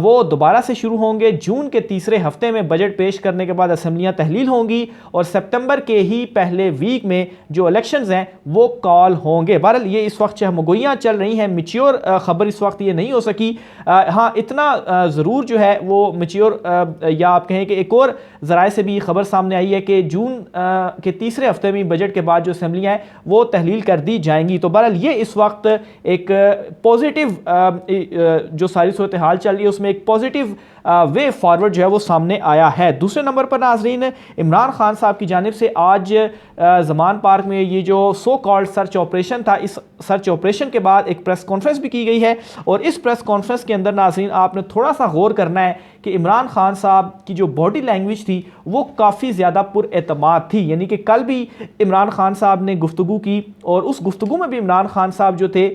وہ دوبارہ سے شروع ہوں گے. جون کے تیسرے ہفتے میں بجٹ پیش کرنے کے بعد اسمبلیاں تحلیل ہوں گی اور سپتمبر کے ہی پہلے ویک میں جو الیکشنز ہیں وہ کال ہوں گے. بہرحال یہ اس وقت چہمگوئیاں چل رہی ہیں, میچیور خبر اس وقت یہ نہیں ہو سکی. ہاں اتنا ضرور جو ہے وہ میچیور یا آپ کہیں کہ ایک اور ذرائع سے بھی خبر سامنے آئی ہے کہ جون کے تیسرے ہفتے میں بجٹ کے بعد جو اسمبلیاں ہیں وہ تحلیل کر دی جائیں گی. تو بہرحال یہ اس وقت ایک پازیٹیو جو ساری صورتحال چل رہی ہے اس میں ایک پازیٹیو وے فارورڈ جو ہے وہ سامنے آیا ہے. دوسرے نمبر پر ناظرین, عمران خان صاحب کی جانب سے آج زمان پارک میں یہ جو سو کالڈ سرچ آپریشن تھا, اس سرچ آپریشن کے بعد ایک پریس کانفرنس بھی کی گئی ہے اور اس پریس کانفرنس کے اندر ناظرین آپ نے تھوڑا سا غور کرنا ہے کہ عمران خان صاحب کی جو باڈی لینگویج تھی وہ کافی زیادہ پر اعتماد تھی. یعنی کہ کل بھی عمران خان صاحب نے گفتگو کی اور اس گفتگو میں بھی عمران خان صاحب جو تھے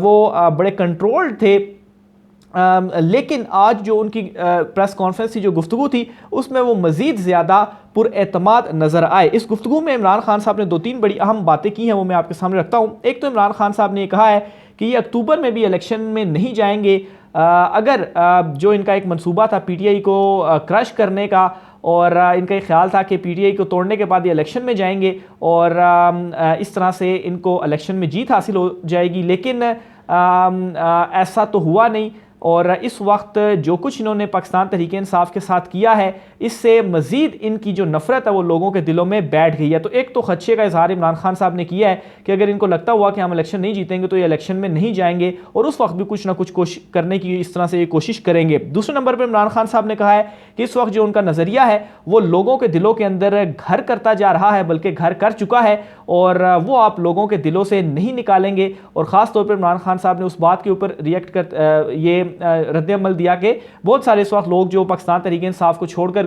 وہ بڑے کنٹرولڈ تھے, لیکن آج جو ان کی پریس کانفرنس کی جو گفتگو تھی اس میں وہ مزید زیادہ پر اعتماد نظر آئے. اس گفتگو میں عمران خان صاحب نے 2-3 بڑی اہم باتیں کی ہیں, وہ میں آپ کے سامنے رکھتا ہوں. ایک تو عمران خان صاحب نے یہ کہا ہے کہ یہ اکتوبر میں بھی الیکشن میں نہیں جائیں گے اگر جو ان کا ایک منصوبہ تھا پی ٹی آئی کو کرش کرنے کا, اور ان کا یہ خیال تھا کہ پی ٹی آئی کو توڑنے کے بعد یہ الیکشن میں جائیں گے اور اس طرح سے ان کو الیکشن میں جیت حاصل ہو جائے گی, لیکن ایسا تو ہوا نہیں. اور اس وقت جو کچھ انہوں نے پاکستان تحریک انصاف کے ساتھ کیا ہے اس سے مزید ان کی جو نفرت ہے وہ لوگوں کے دلوں میں بیٹھ گئی ہے. تو ایک تو خدشے کا اظہار عمران خان صاحب نے کیا ہے کہ اگر ان کو لگتا ہوا کہ ہم الیکشن نہیں جیتیں گے تو یہ الیکشن میں نہیں جائیں گے اور اس وقت بھی کچھ نہ کچھ کوشش کرنے کی اس طرح سے یہ کوشش کریں گے. دوسرے نمبر پر عمران خان صاحب نے کہا ہے کہ اس وقت جو ان کا نظریہ ہے وہ لوگوں کے دلوں کے اندر گھر کرتا جا رہا ہے, بلکہ گھر کر چکا ہے اور وہ آپ لوگوں کے دلوں سے نہیں نکالیں گے. اور خاص طور پر عمران خان صاحب نے اس بات کے اوپر ریئیکٹ کر یہ رد عمل دیا کہ بہت سارے اس وقت لوگ جو پاکستان تحریک انصاف کو چھوڑ کر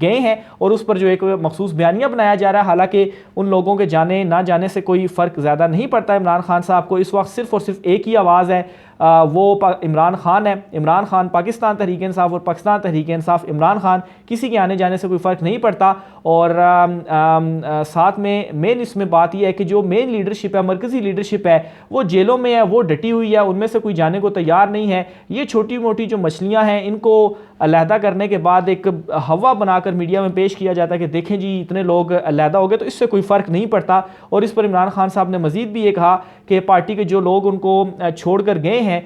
گئے ہیں اور اس پر جو ایک مخصوص بیانیہ بنایا جا رہا ہے, حالانکہ ان لوگوں کے جانے نہ جانے سے کوئی فرق زیادہ نہیں پڑتا. عمران خان صاحب کو اس وقت صرف اور صرف ایک ہی آواز ہے, وہ عمران خان ہے. عمران خان پاکستان تحریک انصاف اور پاکستان تحریک انصاف عمران خان, کسی کے آنے جانے سے کوئی فرق نہیں پڑتا. اور ساتھ میں مین اس میں بات یہ ہے کہ جو مین لیڈرشپ ہے, مرکزی لیڈرشپ ہے, وہ جیلوں میں ہے, وہ ڈٹی ہوئی ہے, ان میں سے کوئی جانے کو تیار نہیں ہے. یہ چھوٹی موٹی جو مچھلیاں ہیں ان کو علیحدہ کرنے کے بعد ایک ہوا بنا کر میڈیا میں پیش کیا جاتا ہے کہ دیکھیں جی اتنے لوگ علیحدہ ہو گئے تو اس سے کوئی فرق نہیں پڑتا. اور اس پر عمران خان صاحب نے مزید بھی یہ کہا کہ پارٹی کے جو لوگ ان کو چھوڑ کر گئے ہیں,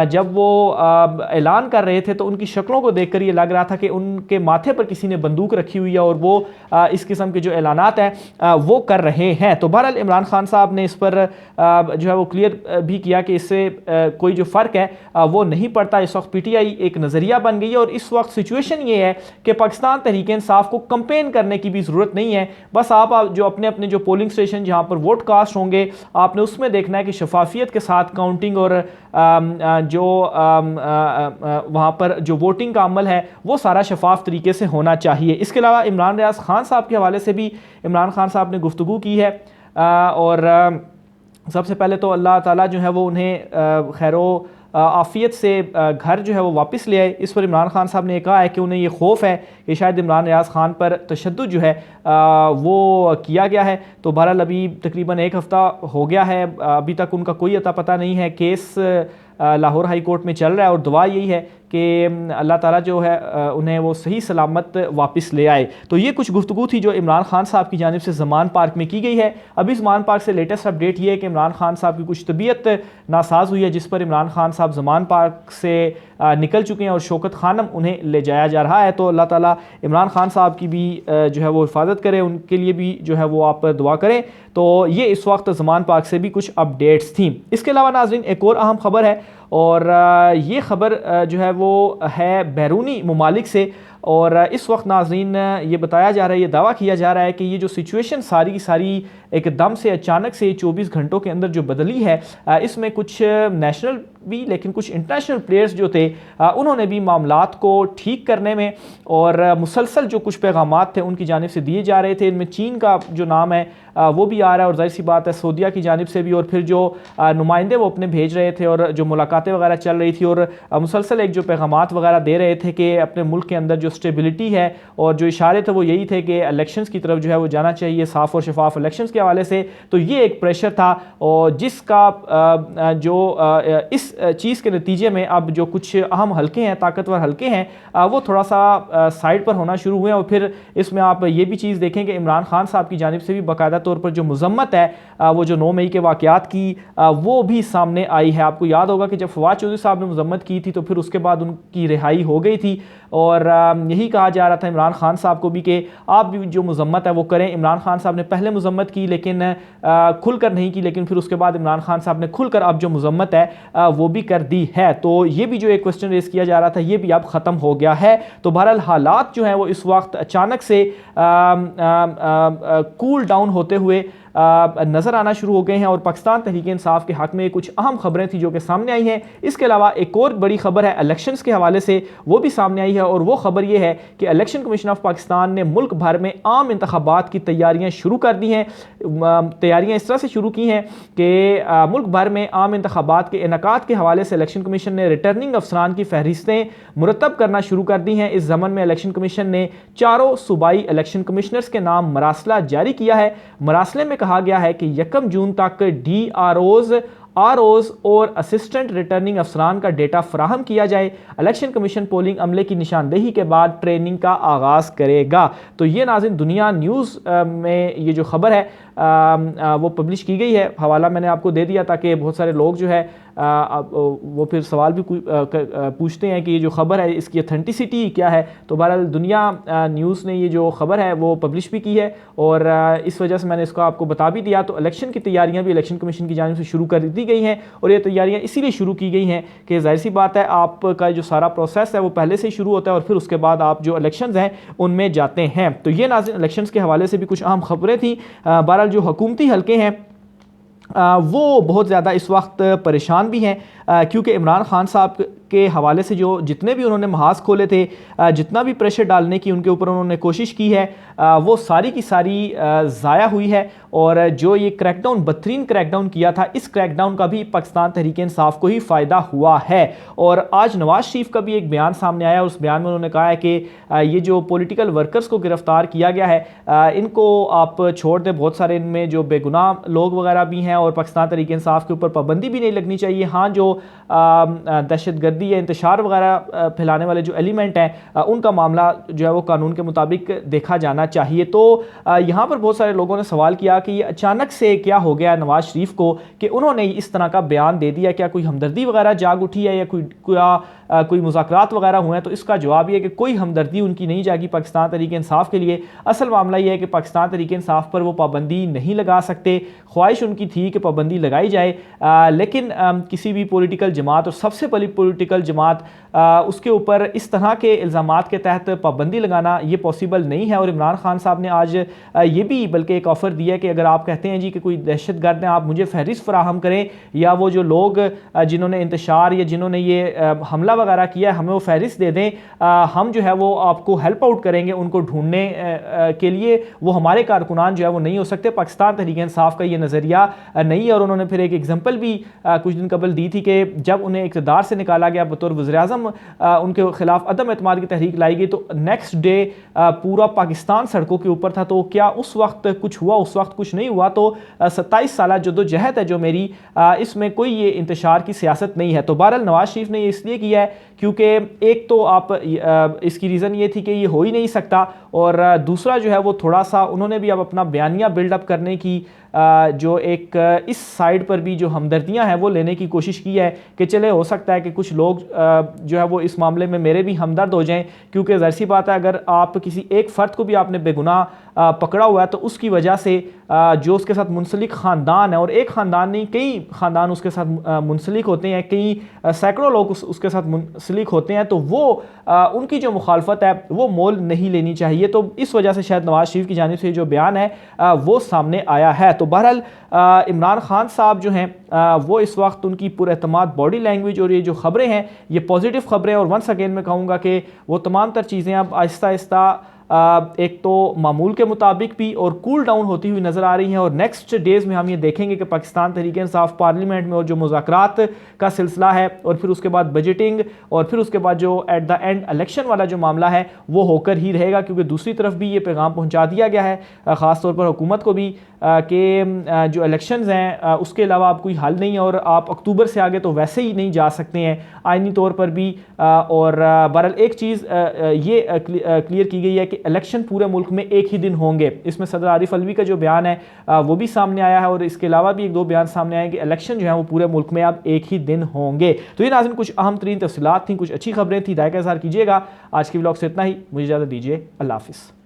جب وہ اعلان کر رہے تھے تو ان کی شکلوں کو دیکھ کر یہ لگ رہا تھا کہ ان کے ماتھے پر کسی نے بندوق رکھی ہوئی ہے اور وہ اس قسم کے جو اعلانات ہیں وہ کر رہے ہیں. تو بہرحال عمران خان صاحب نے اس پر جو ہے وہ کلیئر بھی کیا کہ اس سے کوئی جو فرق ہے وہ نہیں پڑتا. اس وقت پی ٹی آئی ایک نظریہ بن گئی ہے اور اس وقت سچویشن یہ ہے کہ پاکستان تحریک انصاف کو کمپین کرنے کی بھی ضرورت نہیں ہے. بس آپ جو اپنے جو پولنگ سٹیشن جہاں پر ووٹ کاسٹ ہوں گے آپ نے اس میں دیکھنا ہے کہ شفافیت کے ساتھ کاؤنٹنگ اور جو وہاں پر جو ووٹنگ کا عمل ہے وہ سارا شفاف طریقے سے ہونا چاہیے. اس کے علاوہ عمران ریاض خان صاحب کے حوالے سے بھی عمران خان صاحب نے گفتگو کی ہے اور سب سے پہلے تو اللہ تعالیٰ جو ہے وہ انہیں خیر و عافیت سے گھر جو ہے وہ واپس لے آئے. اس پر عمران خان صاحب نے یہ کہا ہے کہ انہیں یہ خوف ہے کہ شاید عمران ریاض خان پر تشدد جو ہے وہ کیا گیا ہے. تو بہرحال ابھی تقریباً 1 ہفتہ ہو گیا ہے, ابھی تک ان کا کوئی اتا پتہ نہیں ہے. کیس لاہور ہائی کورٹ میں چل رہا ہے اور دعا یہی ہے کہ اللہ تعالیٰ جو ہے انہیں وہ صحیح سلامت واپس لے آئے. تو یہ کچھ گفتگو تھی جو عمران خان صاحب کی جانب سے زمان پارک میں کی گئی ہے. ابھی زمان پارک سے لیٹسٹ اپڈیٹ یہ ہے کہ عمران خان صاحب کی کچھ طبیعت ناساز ہوئی ہے جس پر عمران خان صاحب زمان پارک سے نکل چکے ہیں اور شوکت خانم انہیں لے جایا جا رہا ہے. تو اللہ تعالیٰ عمران خان صاحب کی بھی جو ہے وہ حفاظت کرے, ان کے لیے بھی جو ہے وہ آپ دعا کریں. تو یہ اس وقت زمان پارک سے بھی کچھ اپڈیٹس تھیں. اس کے علاوہ ناظرین ایک اور اہم خبر ہے اور یہ خبر جو ہے وہ ہے بیرونی ممالک سے. اور اس وقت ناظرین یہ بتایا جا رہا ہے, یہ دعویٰ کیا جا رہا ہے کہ یہ جو سچویشن ساری کی ساری ایک دم سے اچانک سے 24 گھنٹوں کے اندر جو بدلی ہے, اس میں کچھ نیشنل بھی لیکن کچھ انٹرنیشنل پلیئرز جو تھے انہوں نے بھی معاملات کو ٹھیک کرنے میں اور مسلسل جو کچھ پیغامات تھے ان کی جانب سے دیے جا رہے تھے. ان میں چین کا جو نام ہے وہ بھی آ رہا ہے اور ظاہر سی بات ہے سعودیہ کی جانب سے بھی, اور پھر جو نمائندے وہ اپنے بھیج رہے تھے اور جو ملاقاتیں وغیرہ چل رہی تھی اور مسلسل ایک جو پیغامات وغیرہ دے رہے تھے کہ اپنے ملک کے اندر جو اسٹیبلٹی ہے اور جو اشارے تھے وہ یہی تھے کہ الیکشنز کی طرف جو ہے وہ جانا چاہیے، صاف اور شفاف الیکشنز کے حوالے سے. تو یہ ایک پریشر تھا اور جس کا جو اس چیز کے نتیجے میں اب جو کچھ اہم حلقے ہیں، طاقتور حلقے ہیں، وہ تھوڑا سا سائڈ پر ہونا شروع ہوئے ہیں. اور پھر اس میں آپ یہ بھی چیز دیکھیں کہ عمران خان صاحب کی جانب سے بھی باقاعدہ طور پر جو مذمت ہے وہ جو 9 مئی کے واقعات کی وہ بھی سامنے آئی ہے. آپ کو یاد ہوگا کہ جب فواد چودھری صاحب نے مذمت کی تھی تو پھر اس کے بعد ان کی رہائی ہو گئی تھی اور یہی کہا جا رہا تھا عمران خان صاحب کو بھی کہ آپ بھی جو مذمت ہے وہ کریں. عمران خان صاحب نے پہلے مذمت کی لیکن کھل کر نہیں کی، لیکن پھر اس کے بعد عمران خان صاحب نے کھل کر اب جو مذمت ہے وہ بھی کر دی ہے. تو یہ بھی جو ایک کوسچن ریز کیا جا رہا تھا یہ بھی اب ختم ہو گیا ہے. تو بہرحال حالات جو ہیں وہ اس وقت اچانک سے کول ڈاؤن ہوتے ہوئے نظر آنا شروع ہو گئے ہیں اور پاکستان تحریک انصاف کے حق میں کچھ اہم خبریں تھیں جو کہ سامنے آئی ہیں. اس کے علاوہ ایک اور بڑی خبر ہے الیکشنز کے حوالے سے، وہ بھی سامنے آئی ہے اور وہ خبر یہ ہے کہ الیکشن کمیشن آف پاکستان نے ملک بھر میں عام انتخابات کی تیاریاں شروع کر دی ہیں. تیاریاں اس طرح سے شروع کی ہیں کہ ملک بھر میں عام انتخابات کے انعقاد کے حوالے سے الیکشن کمیشن نے ریٹرننگ افسران کی فہرستیں مرتب کرنا شروع کر دی ہیں. اس ضمن میں الیکشن کمیشن نے 4 صوبائی الیکشن کمشنرز کے نام مراسلہ جاری کیا ہے. مراسلے میں کہا گیا ہے کہ 1 جون تک ڈی آر اوز اور اسسٹنٹ ریٹرننگ افسران کا ڈیٹا فراہم کیا جائے. الیکشن کمیشن پولنگ عملے کی نشاندہی کے بعد ٹریننگ کا آغاز کرے گا. تو یہ ناظرین دنیا نیوز میں یہ جو خبر ہے وہ پبلش کی گئی ہے. حوالہ میں نے آپ کو دے دیا تاکہ بہت سارے لوگ جو ہے وہ پھر سوال بھی پوچھتے ہیں کہ یہ جو خبر ہے اس کی اتھینٹسٹی کیا ہے. تو بہرحال دنیا نیوز نے یہ جو خبر ہے وہ پبلش بھی کی ہے اور اس وجہ سے میں نے اس کو آپ کو بتا بھی دیا. تو الیکشن کی تیاریاں بھی الیکشن کمیشن کی جانب سے شروع کر دی گئی ہیں اور یہ تیاریاں اسی لیے شروع کی گئی ہیں کہ ظاہر سی بات ہے آپ کا جو سارا پروسیس ہے وہ پہلے سے شروع ہوتا ہے اور پھر اس کے بعد آپ جو الیکشنز ہیں ان میں جاتے ہیں. تو یہ ناظرین الیکشنز کے حوالے سے بھی کچھ اہم خبریں تھیں. بہرحال جو حکومتی حلقے ہیں وہ بہت زیادہ اس وقت پریشان بھی ہیں کیونکہ عمران خان صاحب کے حوالے سے جو جتنے بھی انہوں نے محاذ کھولے تھے، جتنا بھی پریشر ڈالنے کی ان کے اوپر انہوں نے کوشش کی ہے وہ ساری کی ساری ضائع ہوئی ہے. اور جو یہ کریک ڈاؤن بدترین کریک ڈاؤن کیا تھا اس کریک ڈاؤن کا بھی پاکستان تحریک انصاف کو ہی فائدہ ہوا ہے. اور آج نواز شریف کا بھی ایک بیان سامنے آیا اور اس بیان میں انہوں نے کہا ہے کہ یہ جو پولیٹیکل ورکرز کو گرفتار کیا گیا ہے ان کو آپ چھوڑ دیں. بہت سارے ان میں جو بے گناہ لوگ وغیرہ بھی ہیں اور پاکستان تحریک انصاف کے اوپر پابندی بھی نہیں لگنی چاہیے. ہاں جو دہشت گردی یا انتشار وغیرہ پھیلانے والے جو ایلیمنٹ ہیں ان کا معاملہ جو ہے وہ قانون کے مطابق دیکھا جانا چاہیے. تو یہاں پر بہت سارے لوگوں نے سوال کیا کہ یہ اچانک سے کیا ہو گیا نواز شریف کو کہ انہوں نے اس طرح کا بیان دے دیا. کیا کوئی ہمدردی وغیرہ جاگ اٹھی ہے یا کوئی مذاکرات وغیرہ ہوئے ہیں؟ تو اس کا جواب یہ ہے کہ کوئی ہمدردی ان کی نہیں جاگی پاکستان تحریک انصاف کے لیے. اصل معاملہ یہ ہے کہ پاکستان تحریک انصاف پر وہ پابندی نہیں لگا سکتے. خواہش ان کی تھی کہ پابندی لگائی جائے لیکن کسی بھی پولیٹیکل جماعت اور سب سے بڑی پولیٹیکل جماعت اس کے اوپر اس طرح کے الزامات کے تحت پابندی لگانا یہ پاسبل نہیں ہے. اور عمران خان صاحب نے آج یہ بھی بلکہ ایک آفر دیا کہ اگر آپ کہتے ہیں جی کہ کوئی دہشت گرد ہیں آپ مجھے فہرست فراہم کریں یا وہ جو لوگ جنہوں نے انتشار یا جنہوں نے یہ حملہ وغیرہ کیا ہے ہمیں وہ فہرست دے دیں، ہم جو ہے وہ آپ کو ہیلپ آؤٹ کریں گے ان کو ڈھونڈنے کے لیے. وہ ہمارے کارکنان جو ہے وہ نہیں ہو سکتے. پاکستان تحریک انصاف کا یہ نظریہ نہیں ہے. اور انہوں نے پھر ایک ایگزامپل بھی کچھ دن قبل دی تھی کہ جب انہیں اقتدار سے نکالا گیا بطور وزیر اعظم ان کے خلاف عدم اعتماد کی تحریک لائی گئی تو نیکسٹ ڈے پورا پاکستان سڑکوں کے اوپر تھا. تو کیا اس وقت کچھ ہوا؟ اس وقت کچھ نہیں ہوا. تو 27 سالہ جدوجہد ہے جو میری اس میں کوئی یہ انتشار کی سیاست نہیں ہے. تو بہرحال نواز شریف نے یہ اس لیے کیا ہے کیونکہ ایک تو آپ اس کی ریزن یہ تھی کہ یہ ہو ہی نہیں سکتا اور دوسرا جو ہے وہ تھوڑا سا انہوں نے بھی اب اپنا بیانیہ بلڈ اپ کرنے کی جو ایک اس سائڈ پر بھی جو ہمدردیاں ہیں وہ لینے کی کوشش کی ہے کہ چلے ہو سکتا ہے کہ کچھ لوگ جو ہے وہ اس معاملے میں میرے بھی ہمدرد ہو جائیں. کیونکہ ظاہر سی بات ہے اگر آپ کسی ایک فرد کو بھی آپ نے بے گناہ پکڑا ہوا ہے تو اس کی وجہ سے جو اس کے ساتھ منسلک خاندان ہے اور ایک خاندان نہیں کئی خاندان اس کے ساتھ منسلک ہوتے ہیں، کئی سینکڑوں لوگ اس کے ساتھ منسلک ہوتے ہیں تو وہ ان کی جو مخالفت ہے وہ مول نہیں لینی چاہیے. تو اس وجہ سے شاید نواز شریف کی جانب سے جو بیان ہے وہ سامنے آیا ہے. تو بہرحال عمران خان صاحب جو ہیں وہ اس وقت ان کی پر اعتماد باڈی لینگویج اور یہ جو خبریں ہیں یہ پازیٹیو خبریں اور ونس اگین میں کہوں گا کہ وہ تمام تر چیزیں اب آہستہ آہستہ ایک تو معمول کے مطابق بھی اور کول ڈاؤن ہوتی ہوئی نظر آ رہی ہیں، اور نیکسٹ ڈیز میں ہم یہ دیکھیں گے کہ پاکستان تحریک انصاف پارلیمنٹ میں اور جو مذاکرات کا سلسلہ ہے، اور پھر اس کے بعد بجٹنگ، اور پھر اس کے بعد جو ایٹ دا اینڈ الیکشن والا جو معاملہ ہے وہ ہو کر ہی رہے گا، کیونکہ دوسری طرف بھی یہ پیغام پہنچا دیا گیا ہے خاص طور پر حکومت کو بھی کہ جو الیکشنز ہیں اس کے علاوہ اب کوئی حل نہیں ہے، اور آپ اکتوبر سے آگے تو ویسے ہی نہیں جا سکتے ہیں آئینی طور پر بھی، اور بہرحال ایک چیز یہ کلیئر کی گئی ہے کہ الیکشن پورے ملک میں ایک ہی دن ہوں گے۔ اس میں صدر عارف علوی کا جو بیان ہے وہ بھی سامنے آیا ہے، اور اس کے علاوہ بھی ایک دو بیان سامنے آئے کہ الیکشن جو ہیں وہ پورے ملک میں اب ایک ہی دن ہوں گے۔ تو یہ ناظرین کچھ اہم ترین تفصیلات تھیں، کچھ اچھی خبریں تھیں، رائے کا اظہار کیجیے گا۔ آج کی ولاگ سے اتنا ہی، مجھے اجازت دیجیے، اللہ حافظ۔